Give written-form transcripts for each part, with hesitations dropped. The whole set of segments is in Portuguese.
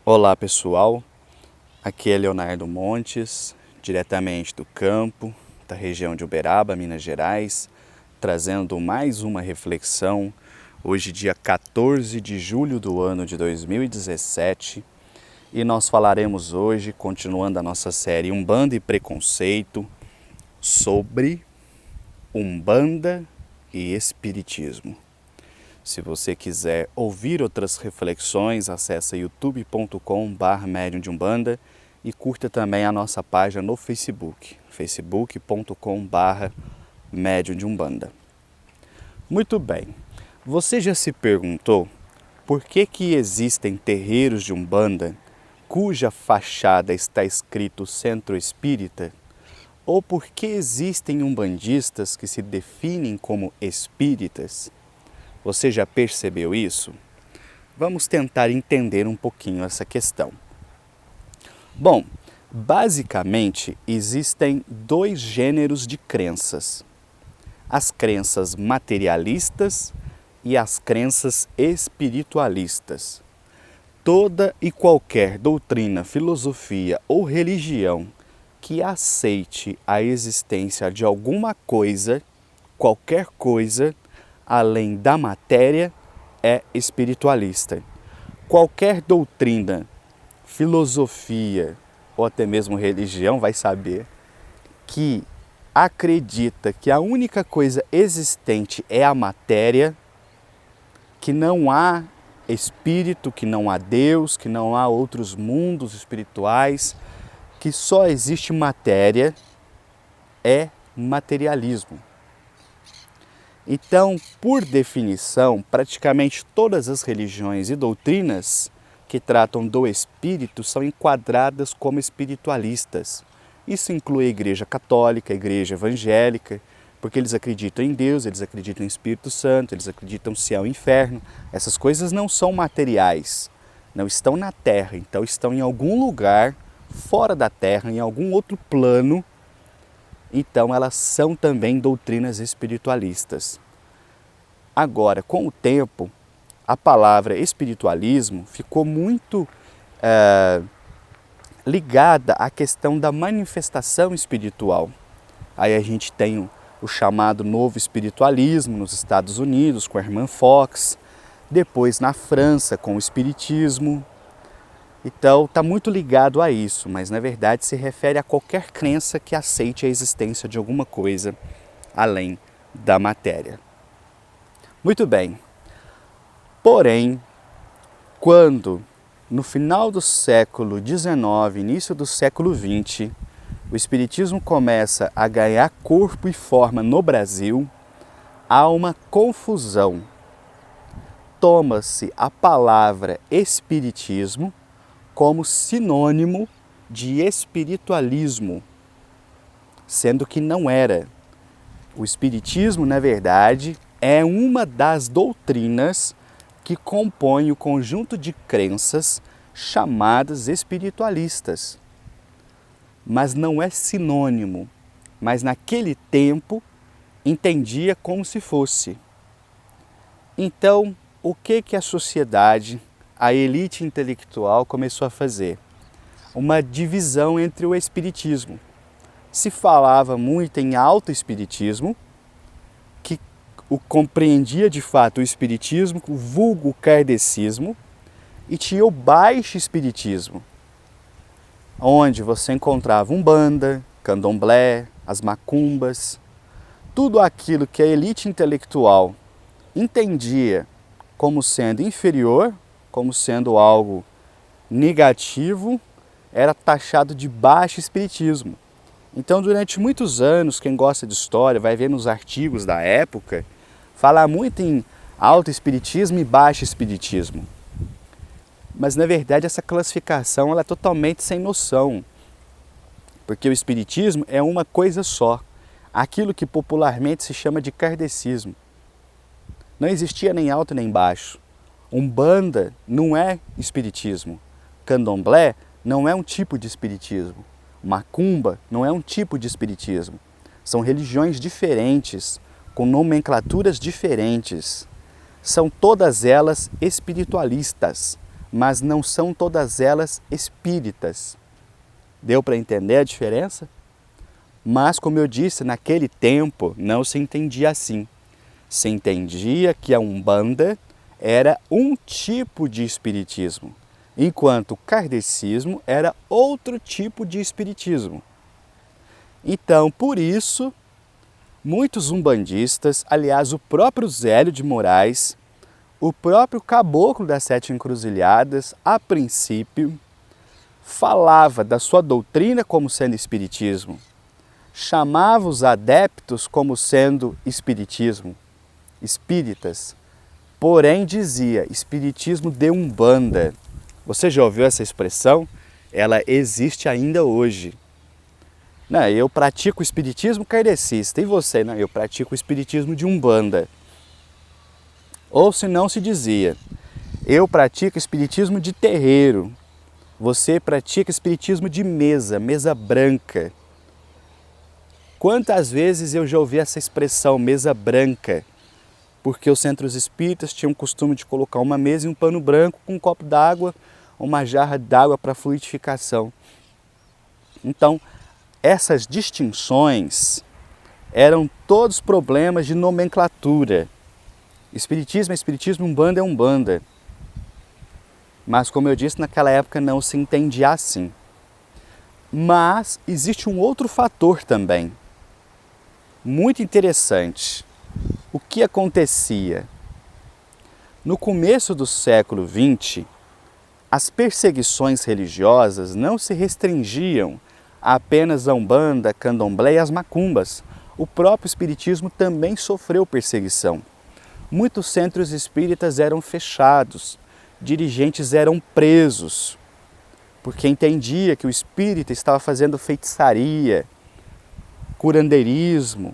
Olá pessoal, aqui é Leonardo Montes, diretamente do campo, da região de Uberaba, Minas Gerais, trazendo mais uma reflexão, hoje dia 14 de julho do ano de 2017, e nós falaremos hoje, continuando a nossa série Umbanda e Preconceito, sobre Umbanda e Espiritismo. Se você quiser ouvir outras reflexões, acesse youtube.com/mediumdeumbanda e curta também a nossa página no Facebook, facebook.com/mediumdeumbanda. Muito bem, você já se perguntou por que existem terreiros de Umbanda cuja fachada está escrito Centro Espírita? Ou por que existem umbandistas que se definem como espíritas? Você já percebeu isso? Vamos tentar entender um pouquinho essa questão. Bom, basicamente existem dois gêneros de crenças: as crenças materialistas e as crenças espiritualistas. Toda e qualquer doutrina, filosofia ou religião que aceite a existência de alguma coisa, qualquer coisa, além da matéria, é espiritualista. Qualquer doutrina, filosofia ou até mesmo religião vai saber que acredita que a única coisa existente é a matéria, que não há espírito, que não há Deus, que não há outros mundos espirituais, que só existe matéria, é materialismo. Então, por definição, praticamente todas as religiões e doutrinas que tratam do espírito são enquadradas como espiritualistas. Isso inclui a Igreja Católica, a Igreja Evangélica, porque eles acreditam em Deus, eles acreditam em Espírito Santo, eles acreditam no céu e inferno. Essas coisas não são materiais, não estão na Terra, então estão em algum lugar fora da Terra, em algum outro plano. Então elas são também doutrinas espiritualistas. Agora, com o tempo, a palavra espiritualismo ficou muito ligada à questão da manifestação espiritual. Aí a gente tem o chamado novo espiritualismo nos Estados Unidos, com a irmã Fox, depois na França, com o espiritismo. Então, está muito ligado a isso, mas na verdade se refere a qualquer crença que aceite a existência de alguma coisa além da matéria. Muito bem. Porém, quando no final do século XIX, início do século XX, o espiritismo começa a ganhar corpo e forma no Brasil, há uma confusão. Toma-se a palavra espiritismo como sinônimo de espiritualismo, sendo que não era. O espiritismo, na verdade, é uma das doutrinas que compõe o conjunto de crenças chamadas espiritualistas. Mas não é sinônimo, mas naquele tempo entendia como se fosse. Então, o que a sociedade, a elite intelectual começou a fazer? Uma divisão entre o espiritismo. Se falava muito em autoespiritismo, que o compreendia de fato o espiritismo, o vulgo kardecismo, e tinha o baixo espiritismo, onde você encontrava umbanda, candomblé, as macumbas, tudo aquilo que a elite intelectual entendia como sendo inferior, como sendo algo negativo, era taxado de baixo espiritismo. Então, durante muitos anos, quem gosta de história vai ver nos artigos da época, falar muito em alto espiritismo e baixo espiritismo. Mas, na verdade, essa classificação ela é totalmente sem noção, porque o espiritismo é uma coisa só, aquilo que popularmente se chama de kardecismo. Não existia nem alto nem baixo. Umbanda não é espiritismo. Candomblé não é um tipo de espiritismo. Macumba não é um tipo de espiritismo. São religiões diferentes, com nomenclaturas diferentes. São todas elas espiritualistas, mas não são todas elas espíritas. Deu para entender a diferença? Mas, como eu disse, naquele tempo não se entendia assim. Se entendia que a Umbanda era um tipo de espiritismo, enquanto o kardecismo era outro tipo de espiritismo. Então, por isso, muitos umbandistas, aliás, o próprio Zélio de Moraes, o próprio Caboclo das Sete Encruzilhadas, a princípio, falava da sua doutrina como sendo espiritismo, chamava os adeptos como sendo espiritismo, espíritas, porém dizia espiritismo de Umbanda. Você já ouviu essa expressão? Ela existe ainda hoje. Não, eu pratico o espiritismo kardecista, e você? Não, eu pratico o espiritismo de Umbanda. Ou se não se dizia, eu pratico espiritismo de terreiro, você pratica espiritismo de mesa, mesa branca. Quantas vezes eu já ouvi essa expressão, mesa branca? Porque os centros espíritas tinham o costume de colocar uma mesa e um pano branco com um copo d'água, uma jarra d'água para fluidificação. Então, essas distinções eram todos problemas de nomenclatura. Espiritismo é espiritismo, Umbanda é Umbanda. Mas, como eu disse, naquela época não se entendia assim. Mas existe um outro fator também, muito interessante. O que acontecia? No começo do século XX, as perseguições religiosas não se restringiam a apenas a Umbanda, Candomblé e as macumbas. O próprio espiritismo também sofreu perseguição. Muitos centros espíritas eram fechados, dirigentes eram presos, porque entendia que o espírita estava fazendo feitiçaria, curandeirismo,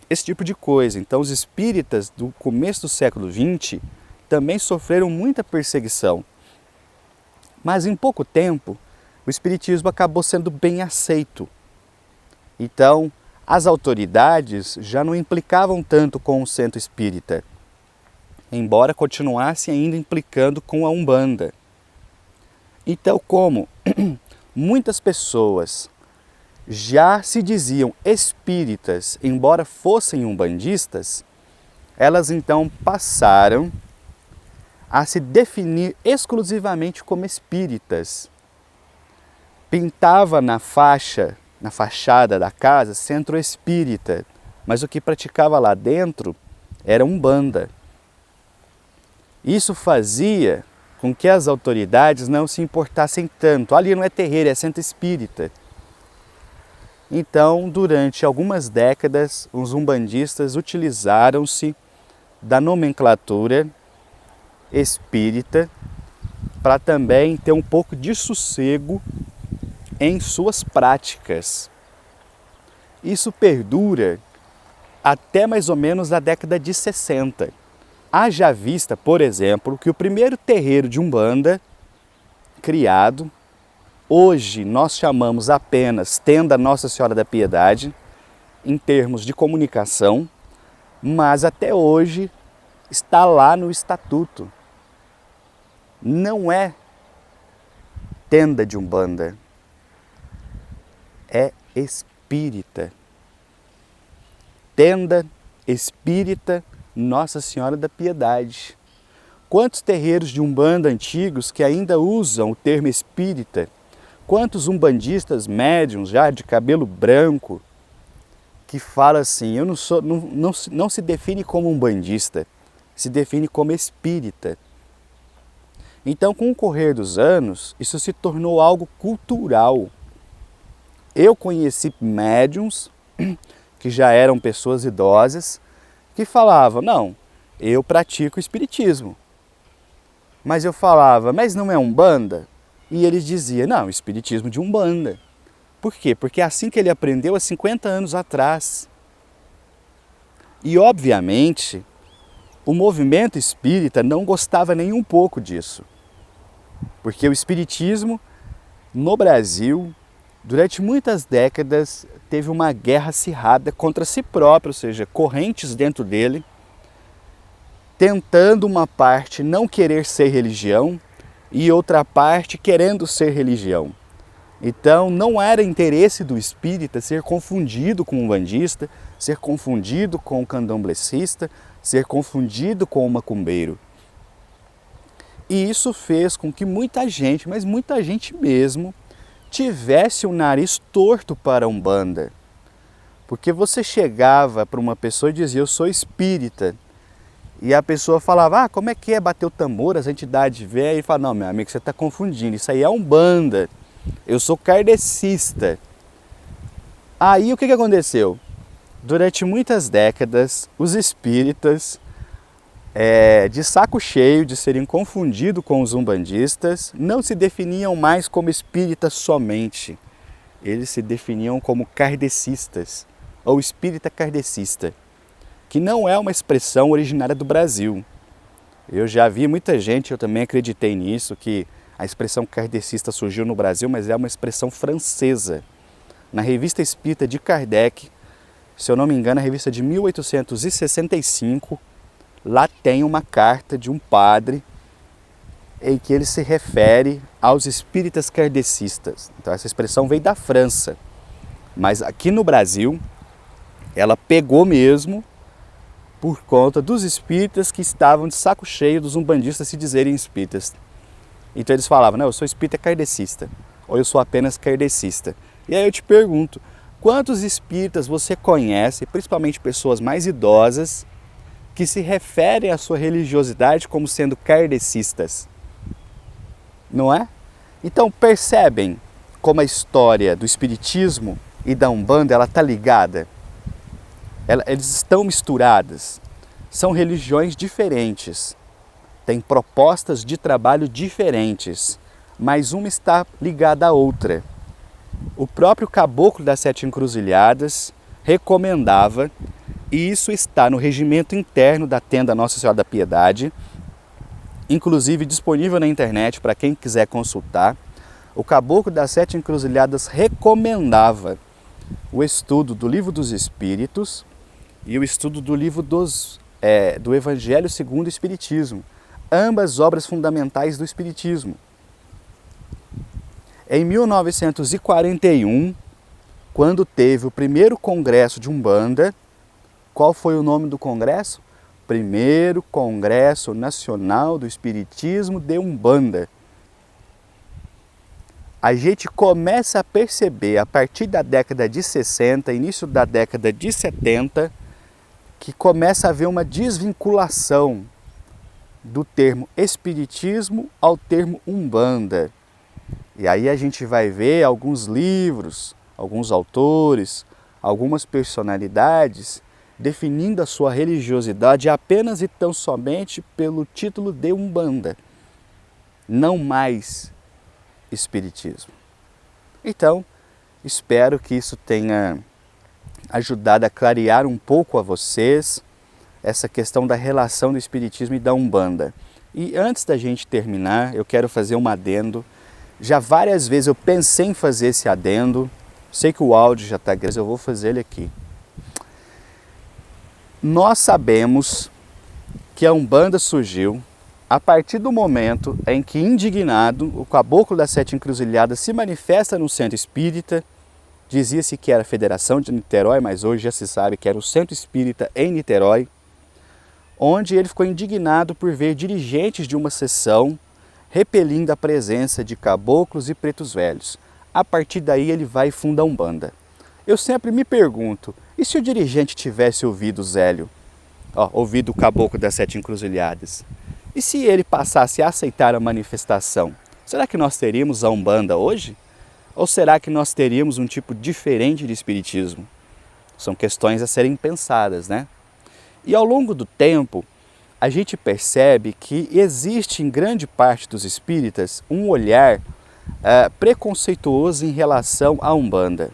esse tipo de coisa. Então os espíritas do começo do século XX também sofreram muita perseguição. Mas em pouco tempo, o espiritismo acabou sendo bem aceito. Então, as autoridades já não implicavam tanto com o centro espírita, embora continuassem ainda implicando com a Umbanda. Então, como muitas pessoas já se diziam espíritas, embora fossem umbandistas, elas então passaram a se definir exclusivamente como espíritas. Pintava na fachada da casa, centro espírita, mas o que praticava lá dentro era Umbanda. Isso fazia com que as autoridades não se importassem tanto. Ali não é terreiro, é centro espírita. Então, durante algumas décadas, os umbandistas utilizaram-se da nomenclatura espírita para também ter um pouco de sossego em suas práticas. Isso perdura até mais ou menos a década de 60. Haja vista, por exemplo, que o primeiro terreiro de Umbanda criado, hoje nós chamamos apenas Tenda Nossa Senhora da Piedade, em termos de comunicação, mas até hoje está lá no estatuto. Não é tenda de Umbanda, é espírita. Tenda espírita Nossa Senhora da Piedade. Quantos terreiros de Umbanda antigos que ainda usam o termo espírita? Quantos umbandistas médiuns já de cabelo branco que falam assim, eu não se define como umbandista, se define como espírita. Então, com o correr dos anos, isso se tornou algo cultural. Eu conheci médiuns que já eram pessoas idosas que falavam, não, eu pratico espiritismo. Mas eu falava, mas não é Umbanda? E eles diziam, não, espiritismo de Umbanda. Por quê? Porque é assim que ele aprendeu há 50 anos atrás. E, obviamente, o movimento espírita não gostava nem um pouco disso. Porque o espiritismo, no Brasil, durante muitas décadas, teve uma guerra acirrada contra si próprio, ou seja, correntes dentro dele, tentando uma parte não querer ser religião e outra parte querendo ser religião. Então não era interesse do espírita ser confundido com um umbandista, ser confundido com um candomblessista, ser confundido com um macumbeiro. E isso fez com que muita gente, mas muita gente mesmo, tivesse o nariz torto para a Umbanda. Porque você chegava para uma pessoa e dizia, eu sou espírita. E a pessoa falava, como é que é bater o tambor, as entidades vêm? E fala, não, meu amigo, você está confundindo, isso aí é Umbanda. Eu sou kardecista. Aí o que aconteceu? Durante muitas décadas, os espíritas, de saco cheio de serem confundidos com os umbandistas, não se definiam mais como espíritas somente. Eles se definiam como kardecistas, ou espírita kardecista, que não é uma expressão originária do Brasil. Eu já vi muita gente, eu também acreditei nisso, que a expressão kardecista surgiu no Brasil, mas é uma expressão francesa. Na Revista Espírita de Kardec, se eu não me engano, a revista de 1865, lá tem uma carta de um padre em que ele se refere aos espíritas kardecistas. Então essa expressão veio da França, mas aqui no Brasil ela pegou mesmo por conta dos espíritas que estavam de saco cheio dos umbandistas se dizerem espíritas. Então eles falavam, não, eu sou espírita kardecista, ou eu sou apenas kardecista. E aí eu te pergunto, quantos espíritas você conhece, principalmente pessoas mais idosas, que se referem à sua religiosidade como sendo kardecistas? Não é? Então percebem como a história do espiritismo e da Umbanda ela está ligada? Eles estão misturadas. São religiões diferentes. Têm propostas de trabalho diferentes. Mas uma está ligada à outra. O próprio Caboclo das Sete Encruzilhadas recomendava, e isso está no regimento interno da Tenda Nossa Senhora da Piedade, inclusive disponível na internet para quem quiser consultar. O Caboclo das Sete Encruzilhadas recomendava o estudo do Livro dos Espíritos e o estudo do livro do Evangelho segundo o Espiritismo, ambas obras fundamentais do Espiritismo. Em 1941, quando teve o primeiro congresso de Umbanda, qual foi o nome do congresso? Primeiro Congresso Nacional do Espiritismo de Umbanda. A gente começa a perceber, a partir da década de 60, início da década de 70, que começa a haver uma desvinculação do termo espiritismo ao termo Umbanda. E aí a gente vai ver alguns livros, alguns autores, algumas personalidades definindo a sua religiosidade apenas e tão somente pelo título de Umbanda, não mais espiritismo. Então, espero que isso tenha ajudado a clarear um pouco a vocês essa questão da relação do espiritismo e da Umbanda. E antes da gente terminar, eu quero fazer um adendo. Já várias vezes eu pensei em fazer esse adendo, sei que o áudio já está grande, eu vou fazer ele aqui. Nós sabemos que a Umbanda surgiu a partir do momento em que, indignado, o Caboclo das Sete Encruzilhadas se manifesta no Centro Espírita. Dizia-se que era a Federação de Niterói, mas hoje já se sabe que era o Centro Espírita em Niterói, onde ele ficou indignado por ver dirigentes de uma seção repelindo a presença de caboclos e pretos velhos. A partir daí ele vai e funda a Umbanda. Eu sempre me pergunto, e se o dirigente tivesse ouvido o Zélio, ouvido o Caboclo das Sete Encruzilhadas? E se ele passasse a aceitar a manifestação? Será que nós teríamos a Umbanda hoje? Ou será que nós teríamos um tipo diferente de espiritismo? São questões a serem pensadas, né? E ao longo do tempo, a gente percebe que existe em grande parte dos espíritas um olhar preconceituoso em relação à Umbanda.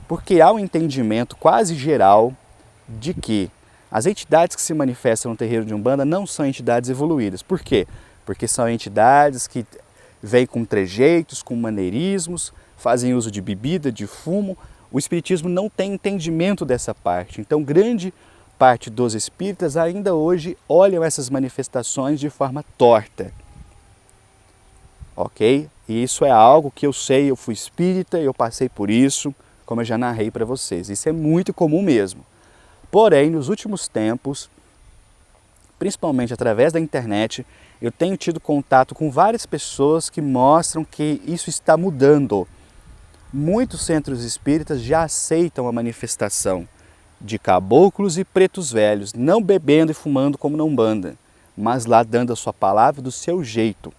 Porque há um entendimento quase geral de que as entidades que se manifestam no terreiro de Umbanda não são entidades evoluídas. Por quê? Porque são entidades que vêm com trejeitos, com maneirismos, fazem uso de bebida, de fumo. O espiritismo não tem entendimento dessa parte. Então, grande parte dos espíritas ainda hoje olham essas manifestações de forma torta. ok? E isso é algo que eu sei, eu fui espírita, eu passei por isso, como eu já narrei para vocês. Isso é muito comum mesmo. Porém, nos últimos tempos, principalmente através da internet, eu tenho tido contato com várias pessoas que mostram que isso está mudando. Muitos centros espíritas já aceitam a manifestação de caboclos e pretos velhos, não bebendo e fumando como na Umbanda, mas lá dando a sua palavra do seu jeito.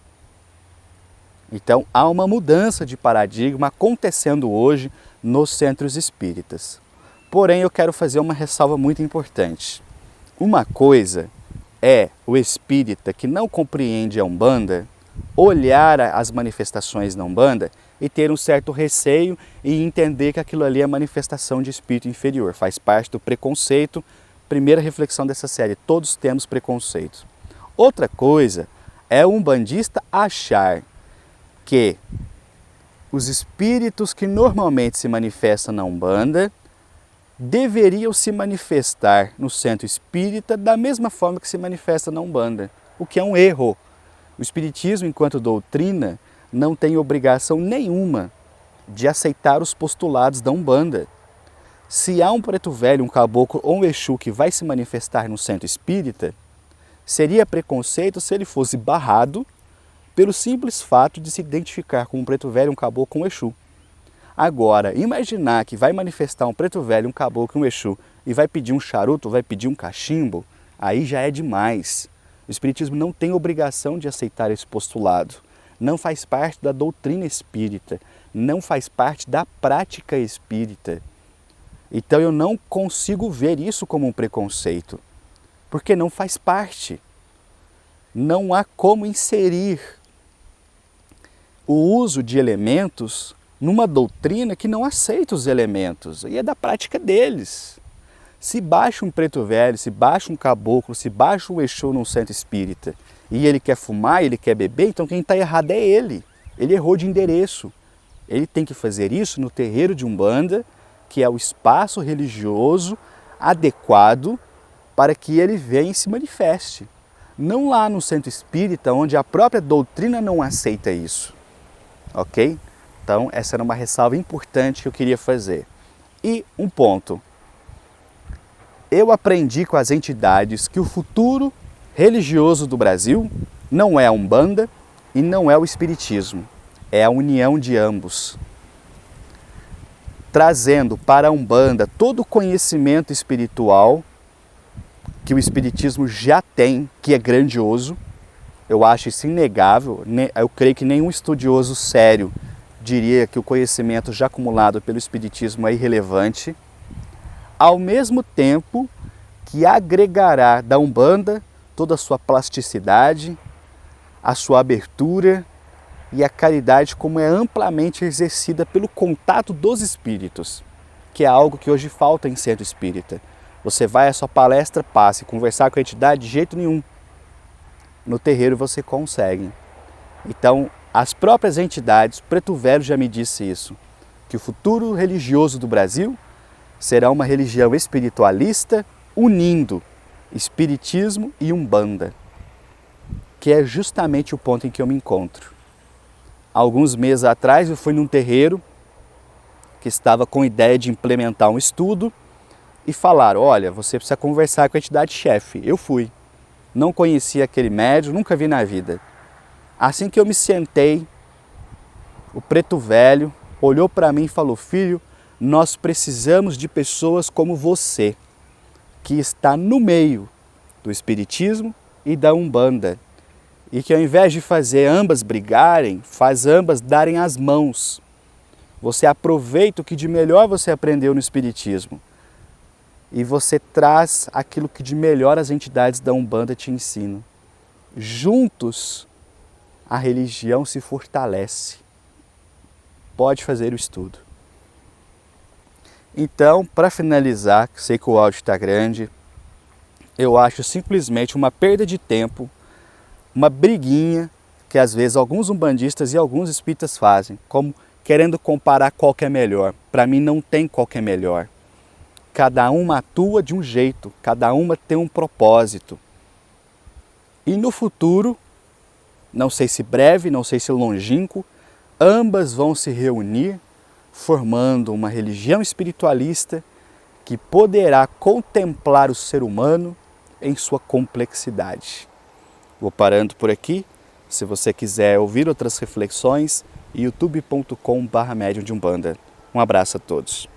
Então há uma mudança de paradigma acontecendo hoje nos centros espíritas. Porém, eu quero fazer uma ressalva muito importante. Uma coisa é o espírita que não compreende a Umbanda olhar as manifestações na Umbanda e ter um certo receio e entender que aquilo ali é manifestação de espírito inferior, faz parte do preconceito. Primeira reflexão dessa série, todos temos preconceito. Outra coisa é o umbandista achar que os espíritos que normalmente se manifestam na Umbanda deveriam se manifestar no centro espírita da mesma forma que se manifesta na Umbanda, o que é um erro. O espiritismo, enquanto doutrina, não tem obrigação nenhuma de aceitar os postulados da Umbanda. Se há um preto velho, um caboclo ou um exu que vai se manifestar no centro espírita, seria preconceito se ele fosse barrado pelo simples fato de se identificar com um preto velho, um caboclo ou um exu. Agora, imaginar que vai manifestar um preto velho, um caboclo, um exu e vai pedir um charuto, vai pedir um cachimbo, aí já é demais. O espiritismo não tem obrigação de aceitar esse postulado. Não faz parte da doutrina espírita, não faz parte da prática espírita. Então eu não consigo ver isso como um preconceito, porque não faz parte. Não há como inserir o uso de elementos numa doutrina que não aceita os elementos, e é da prática deles. Se baixa um preto velho, se baixa um caboclo, se baixa um exu num centro espírita e ele quer fumar, ele quer beber, então quem está errado é ele. Ele errou de endereço. Ele tem que fazer isso no terreiro de Umbanda, que é o espaço religioso adequado para que ele venha e se manifeste. Não lá no centro espírita, onde a própria doutrina não aceita isso. Ok? Então, essa era uma ressalva importante que eu queria fazer. E um ponto. Eu aprendi com as entidades que o futuro religioso do Brasil não é a Umbanda e não é o Espiritismo. É a união de ambos. Trazendo para a Umbanda todo o conhecimento espiritual que o Espiritismo já tem, que é grandioso. Eu acho isso inegável. Eu creio que nenhum estudioso sério diria que o conhecimento já acumulado pelo Espiritismo é irrelevante. Ao mesmo tempo que agregará da Umbanda toda a sua plasticidade, a sua abertura e a caridade como é amplamente exercida pelo contato dos espíritos, que é algo que hoje falta em centro espírita. Você vai à sua palestra, passe, conversar com a entidade de jeito nenhum. No terreiro você consegue. Então, as próprias entidades, Preto Velho já me disse isso, que o futuro religioso do Brasil será uma religião espiritualista unindo Espiritismo e Umbanda, que é justamente o ponto em que eu me encontro. Alguns meses atrás eu fui num terreiro que estava com a ideia de implementar um estudo e falaram, olha, você precisa conversar com a entidade-chefe. Eu fui. Não conhecia aquele médium, nunca vi na vida. Assim que eu me sentei, o Preto Velho olhou para mim e falou, filho, nós precisamos de pessoas como você, que está no meio do Espiritismo e da Umbanda. E que ao invés de fazer ambas brigarem, faz ambas darem as mãos. Você aproveita o que de melhor você aprendeu no Espiritismo e você traz aquilo que de melhor as entidades da Umbanda te ensinam. Juntos, a religião se fortalece. Pode fazer o estudo. Então, para finalizar, sei que o áudio está grande, eu acho simplesmente uma perda de tempo, uma briguinha que às vezes alguns umbandistas e alguns espíritas fazem, como querendo comparar qual que é melhor. Para mim não tem qual que é melhor. Cada uma atua de um jeito, cada uma tem um propósito. E no futuro, não sei se breve, não sei se longínquo, ambas vão se reunir formando uma religião espiritualista que poderá contemplar o ser humano em sua complexidade. Vou parando por aqui. Se você quiser ouvir outras reflexões, youtube.com/medium de Umbanda. Um abraço a todos.